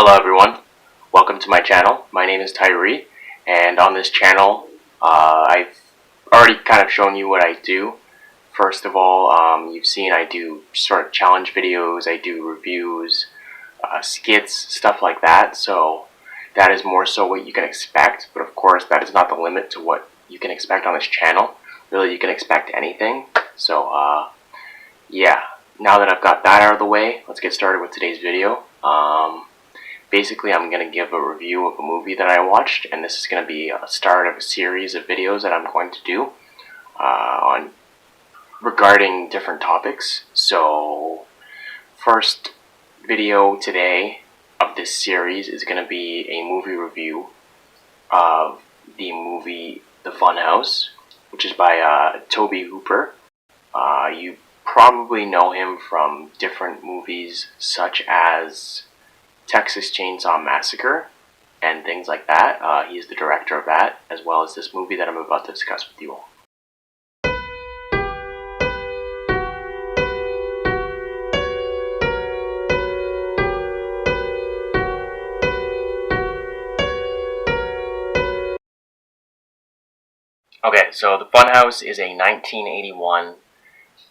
Hello everyone, welcome to my channel. My name is Tyree, and on this channel I've already kind of shown you what I do. First of all, you've seen I do sort of challenge videos, I do reviews, skits, stuff like that, so that is more so what you can expect, but of course that is not the limit to what you can expect on this channel. Really, you can expect anything, so yeah. Now that I've got that out of the way, let's get started with today's video. Basically, I'm going to give a review of a movie that I watched, and this is going to be a start of a series of videos that I'm going to do on regarding different topics. So, first video today of this series is going to be a movie review of the movie The Funhouse, which is by Toby Hooper. You probably know him from different movies such as Texas Chainsaw Massacre and things like that. He is the director of that, as well as this movie that I'm about to discuss with you all. Okay, so The Funhouse is a 1981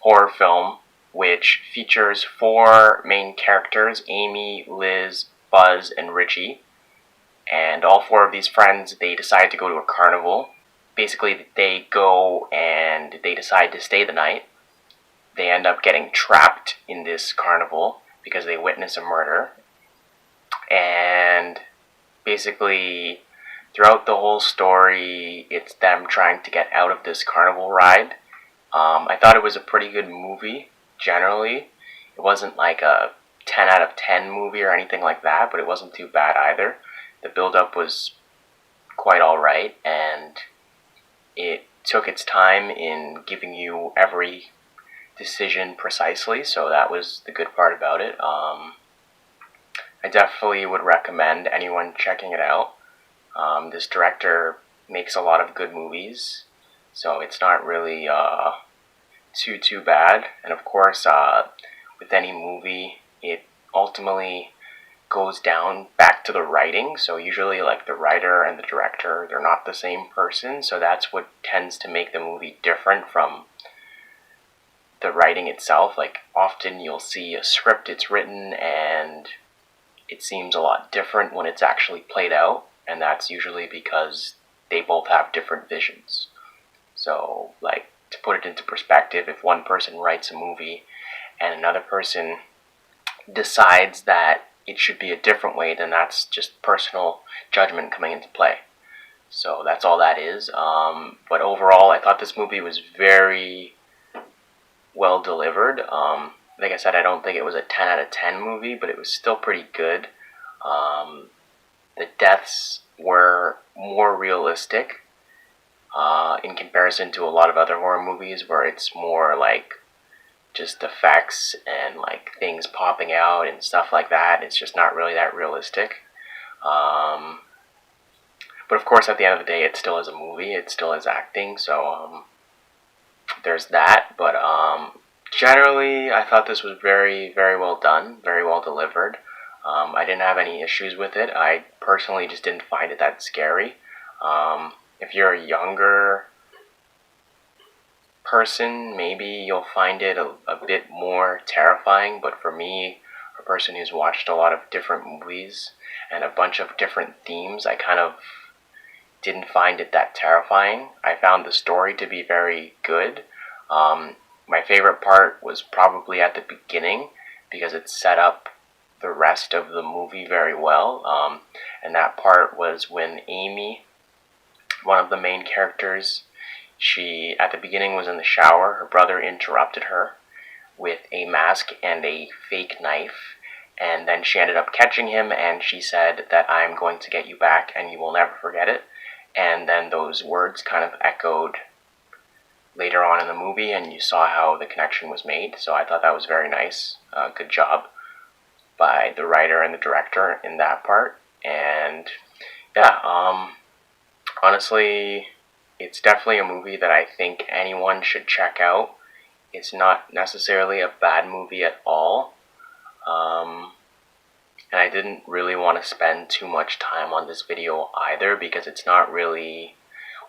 horror film which features four main characters: Amy, Liz, Buzz, and Richie. And all four of these friends, they decide to go to a carnival. Basically, they go and they decide to stay the night. They end up getting trapped in this carnival because they witness a murder. And basically, throughout the whole story, it's them trying to get out of this carnival ride. I thought it was a pretty good movie, generally. It wasn't like a 10 out of 10 movie or anything like that, but it wasn't too bad either. The build-up was quite alright, and it took its time in giving you every decision precisely, so that was the good part about it. I definitely would recommend anyone checking it out. This director makes a lot of good movies, so it's not really too bad. And of course, with any movie, it ultimately goes down back to the writing. So usually, like, the writer and the director, they're not the same person, so that's what tends to make the movie different from the writing itself. Like, often you'll see a script, it's written, and it seems a lot different when it's actually played out, and that's usually because they both have different visions. So, like, to put it into perspective, if one person writes a movie and another person decides that it should be a different way, then that's just personal judgment coming into play. So that's all that is. But overall, I thought this movie was very well delivered. Like I said, I don't think it was a 10 out of 10 movie, but it was still pretty good. The deaths were more realistic in comparison to a lot of other horror movies where it's more like just effects and like things popping out and stuff like that. It's just not really that realistic. But of course, at the end of the day, it still is a movie. It still is acting. So there's that. But generally, I thought this was very, very well done, very well delivered. I didn't have any issues with it. I personally just didn't find it that scary. If you're a younger person, maybe you'll find it a bit more terrifying, but for me, a person who's watched a lot of different movies and a bunch of different themes, I kind of didn't find it that terrifying. I found the story to be very good. My favorite part was probably at the beginning because it set up the rest of the movie very well, and that part was when Amy, one of the main characters, she, at the beginning, was in the shower. Her brother interrupted her with a mask and a fake knife, and then she ended up catching him, and she said that I'm going to get you back and you will never forget it. And then those words kind of echoed later on in the movie, and you saw how the connection was made. So I thought that was very nice. Good job by the writer and the director in that part. And yeah, honestly, it's definitely a movie that I think anyone should check out. It's not necessarily a bad movie at all. And I didn't really want to spend too much time on this video either, because it's not really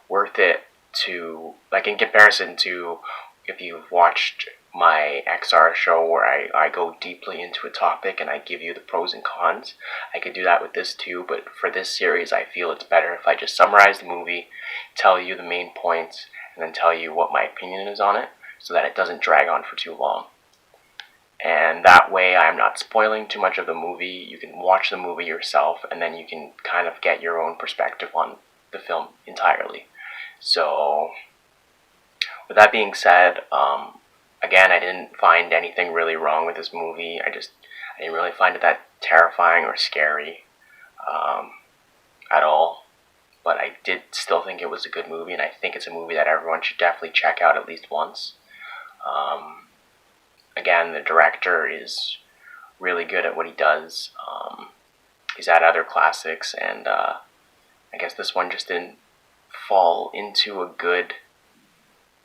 worth it to, like, in comparison to if you've watched my XR show where I go deeply into a topic and I give you the pros and cons. I could do that with this too, but for this series I feel it's better if I just summarize the movie, tell you the main points, and then tell you what my opinion is on it, so that it doesn't drag on for too long. And that way I'm not spoiling too much of the movie. You can watch the movie yourself, and then you can kind of get your own perspective on the film entirely. So, with that being said, again, I didn't find anything really wrong with this movie. I didn't really find it that terrifying or scary at all. But I did still think it was a good movie, and I think it's a movie that everyone should definitely check out at least once. Again, the director is really good at what he does. He's had other classics, and I guess this one just didn't fall into a good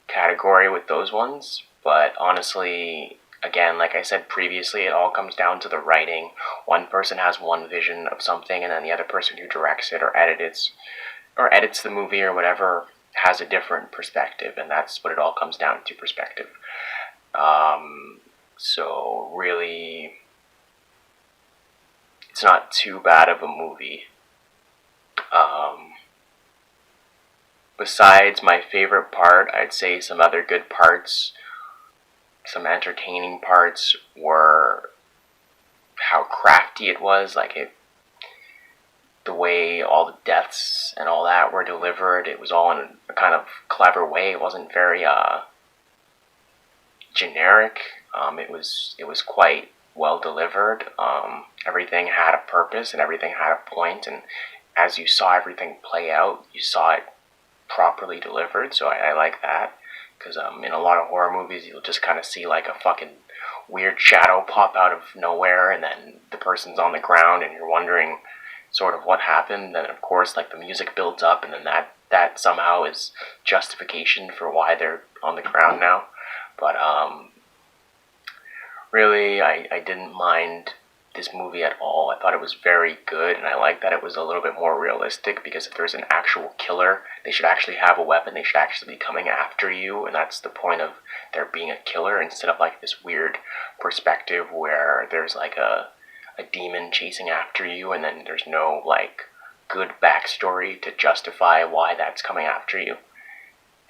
category with those ones. But honestly, again, like I said previously, it all comes down to the writing. One person has one vision of something, and then the other person who directs it or edits the movie or whatever has a different perspective, and that's what it all comes down to, perspective. So really, it's not too bad of a movie. Besides my favorite part, I'd say some other good parts, some entertaining parts, were how crafty it was. The way all the deaths and all that were delivered, it was all in a kind of clever way. It wasn't very generic. It was quite well delivered. Everything had a purpose and everything had a point, and as you saw everything play out, you saw it properly delivered. So I like that, because in a lot of horror movies you'll just kind of see like a fucking weird shadow pop out of nowhere, and then the person's on the ground and you're wondering sort of what happened. Then of course like the music builds up, and then that somehow is justification for why they're on the ground now. But really, I didn't mind this movie at all. I thought it was very good, and I like that it was a little bit more realistic, because if there's an actual killer, they should actually have a weapon, they should actually be coming after you, and that's the point of there being a killer, instead of like this weird perspective where there's like a demon chasing after you, and then there's no like good backstory to justify why that's coming after you.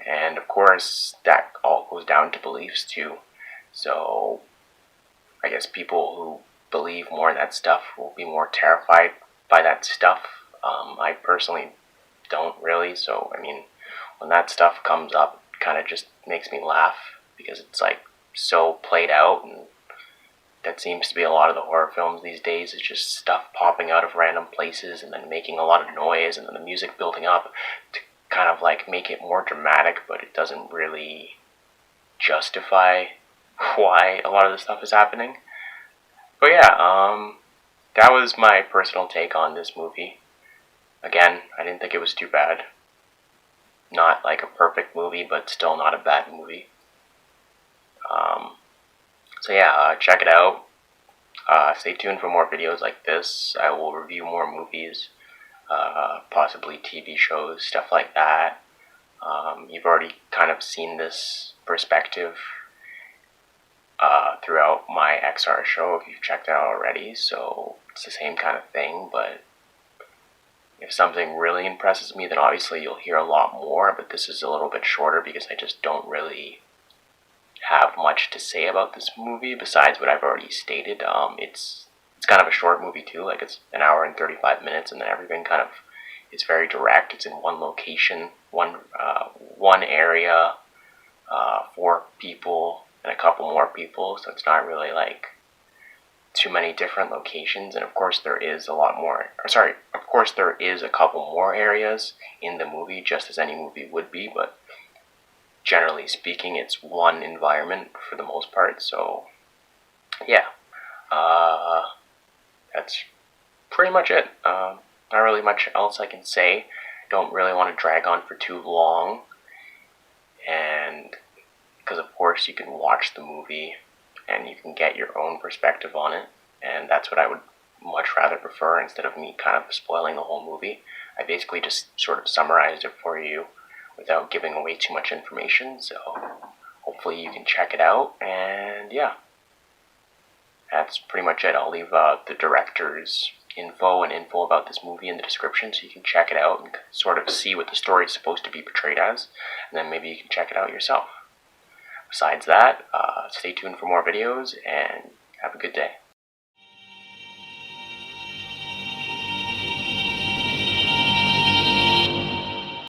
And of course, that all goes down to beliefs too. So I guess people who believe more in that stuff will be more terrified by that stuff. I personally don't really, so I mean, when that stuff comes up, it kind of just makes me laugh, because it's like so played out, and that seems to be a lot of the horror films these days. It's just stuff popping out of random places and then making a lot of noise, and then the music building up to kind of like make it more dramatic, but it doesn't really justify why a lot of the stuff is happening. But yeah, that was my personal take on this movie. Again, I didn't think it was too bad. Not like a perfect movie, but still not a bad movie. So yeah, check it out. Stay tuned for more videos like this. I will review more movies, possibly TV shows, stuff like that. You've already kind of seen this perspective throughout my XR show if you've checked it out already, so it's the same kind of thing. But if something really impresses me, then obviously you'll hear a lot more, but this is a little bit shorter because I just don't really have much to say about this movie besides what I've already stated. It's kind of a short movie too, like it's an hour and 35 minutes, and then everything kind of is very direct. It's in one location, one area, 4 people and a couple more people, so it's not really like too many different locations. And of course there is a couple more areas in the movie, just as any movie would be, but generally speaking it's one environment for the most part. So yeah, that's pretty much it. Not really much else I can say. Don't really want to drag on for too long, and because of course you can watch the movie and you can get your own perspective on it, and that's what I would much rather prefer, instead of me kind of spoiling the whole movie. I basically just sort of summarized it for you without giving away too much information, so hopefully you can check it out, and yeah. That's pretty much it. I'll leave the director's info about this movie in the description so you can check it out and sort of see what the story is supposed to be portrayed as, and then maybe you can check it out yourself. Besides that, stay tuned for more videos, and have a good day.